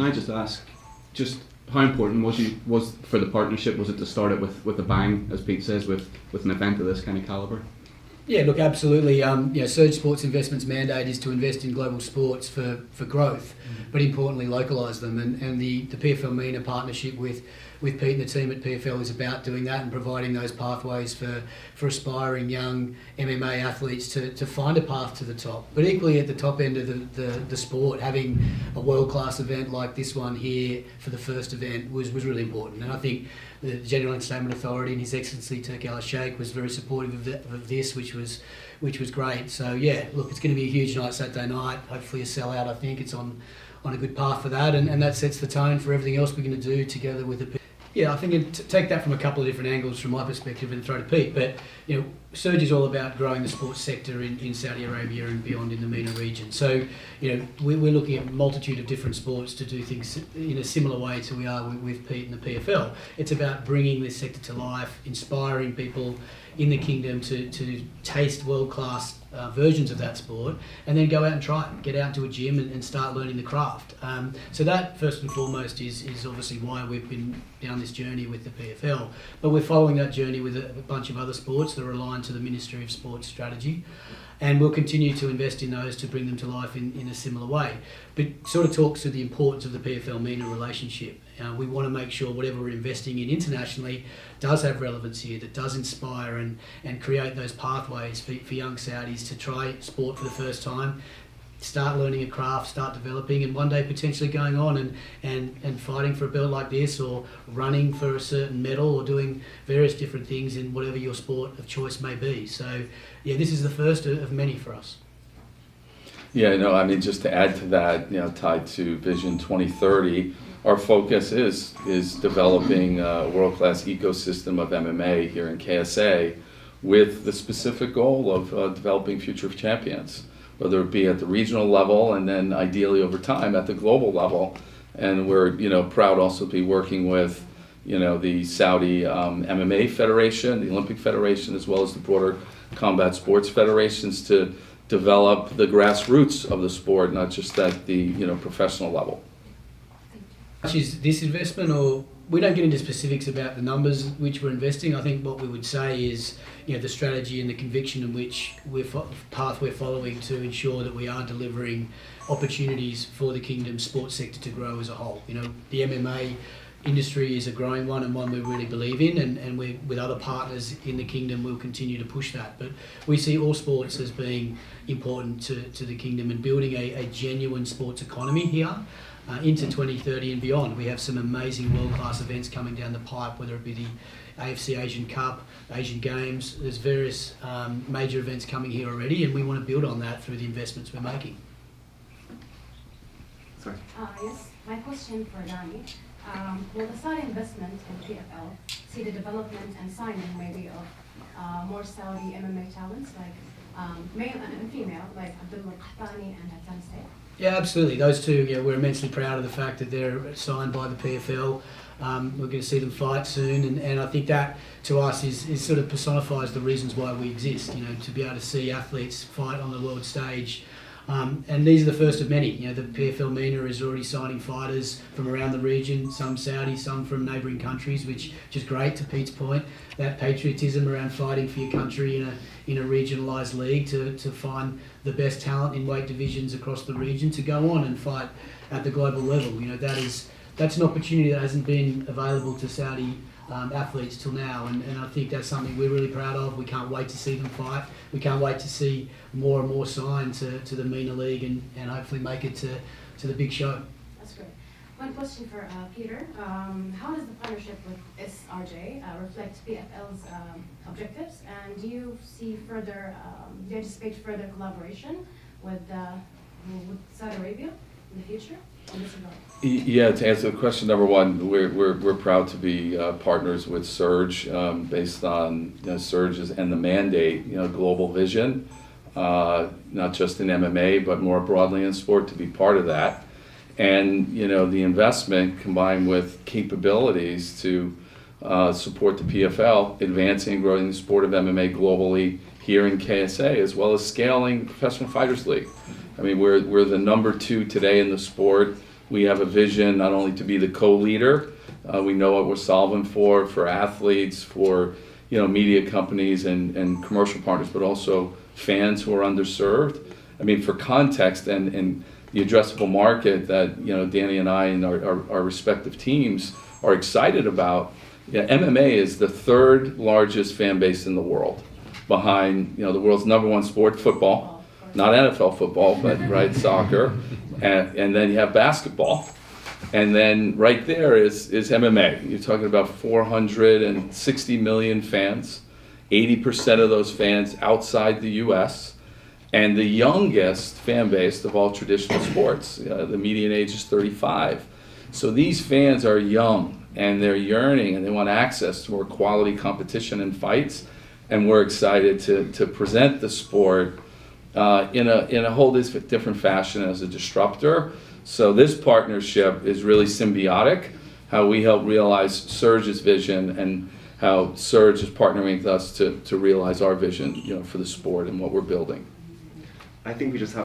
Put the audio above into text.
I just ask, just how important was for the partnership? Was it to start it with a bang, as Pete says, with an event of this kind of calibre? Yeah, look, absolutely. SRJ Sports Investments' mandate is to invest in global sports for growth, but importantly localise them. And the PFL MENA partnership with Pete and the team at PFL is about doing that and providing those pathways for aspiring young MMA athletes to find a path to the top. But equally at the top end of the sport, having a world-class event like this one here for the first event was really important. And I think the General Entertainment Authority and His Excellency Turki Al Sheikh was very supportive of this, which was great. So yeah, look, it's going to be a huge night Saturday night. Hopefully a sellout. I think it's on a good path for that, and that sets the tone for everything else we're going to do together with the. Yeah, I think take that from a couple of different angles from my perspective and throw to Pete. But SRJ is all about growing the sports sector in Saudi Arabia and beyond in the MENA region. So we're looking at a multitude of different sports to do things in a similar way to we are with Pete and the PFL. It's about bringing this sector to life, inspiring people in the kingdom to taste world-class versions of that sport, and then go out and try it, get out to a gym and start learning the craft. So that, first and foremost, is obviously why we've been down this journey with the PFL. But we're following that journey with a bunch of other sports that are aligned to the Ministry of Sports strategy, and we'll continue to invest in those to bring them to life in a similar way. But it sort of talks to the importance of the PFL-MENA relationship. We want to make sure whatever we're investing in internationally does have relevance here, that does inspire and create those pathways for young Saudis to try sport for the first time, start learning a craft, start developing, and one day potentially going on and fighting for a belt like this, or running for a certain medal, or doing various different things in whatever your sport of choice may be. So yeah, this is the first of many for us. Yeah, no, I mean, just to add to that, tied to Vision 2030, our focus is developing a world-class ecosystem of MMA here in KSA, with the specific goal of developing future champions, whether it be at the regional level and then ideally over time at the global level. And we're proud also to be working with the Saudi MMA Federation, the Olympic Federation, as well as the broader combat sports federations to develop the grassroots of the sport, not just at the professional level. Is this investment, or we don't get into specifics about the numbers which we're investing. I think what we would say is the strategy and the conviction in which path we're following to ensure that we are delivering opportunities for the kingdom's sports sector to grow as a whole. The MMA industry is a growing one, and one we really believe in, and we, with other partners in the kingdom, we'll continue to push that. But we see all sports as being important to the kingdom, and building a genuine sports economy here into 2030 and beyond. We have some amazing world-class events coming down the pipe, whether it be the AFC Asian Cup, Asian Games. There's various major events coming here already, and we want to build on that through the investments we're making. Sorry. Yes, my question for Danny. Will the Saudi investment in PFL see the development and signing maybe of more Saudi MMA talents, like male and female, like Abdullah Qahtani and Townsend? Yeah, absolutely. Those two, we're immensely proud of the fact that they're signed by the PFL. We're going to see them fight soon, and I think that to us is sort of personifies the reasons why we exist. To be able to see athletes fight on the world stage. And these are the first of many. The PFL MENA is already signing fighters from around the region, some Saudi, some from neighbouring countries, which is great, to Pete's point. That patriotism around fighting for your country in a regionalised league to find the best talent in weight divisions across the region to go on and fight at the global level. That's an opportunity that hasn't been available to Saudi athletes till now, and I think that's something we're really proud of. We can't wait to see them fight. We can't wait to see more and more sign to the MENA League and hopefully make it to the big show. That's great. One question for Peter. How does the partnership with SRJ reflect PFL's objectives, and do you anticipate further collaboration with Saudi Arabia in the future? Yeah, to answer the question number one, we're proud to be partners with SRJ based on SRJ's and the mandate, global vision, not just in MMA but more broadly in sport, to be part of that, and the investment combined with capabilities to support the PFL advancing and growing the sport of MMA globally here in KSA, as well as scaling Professional Fighters League. I mean, we're the number 2 today in the sport We have a vision not only to be the co-leader, we know what we're solving for athletes, for media companies and commercial partners, but also fans who are underserved. I mean, for context and the addressable market that Danny and I and our respective teams are excited about, MMA is the third largest fan base in the world, behind the world's number one sport, football, not NFL football, but right, soccer, and then you have basketball. And then right there is MMA. You're talking about 460 million fans, 80% of those fans outside the US, and the youngest fan base of all traditional sports. The median age is 35. So these fans are young, and they're yearning, and they want access to more quality competition and fights. And we're excited to present the sport in a whole different fashion as a disruptor. So this partnership is really symbiotic, how we help realize Surge's vision and how Surge is partnering with us to realize our vision, for the sport and what we're building. I think we just have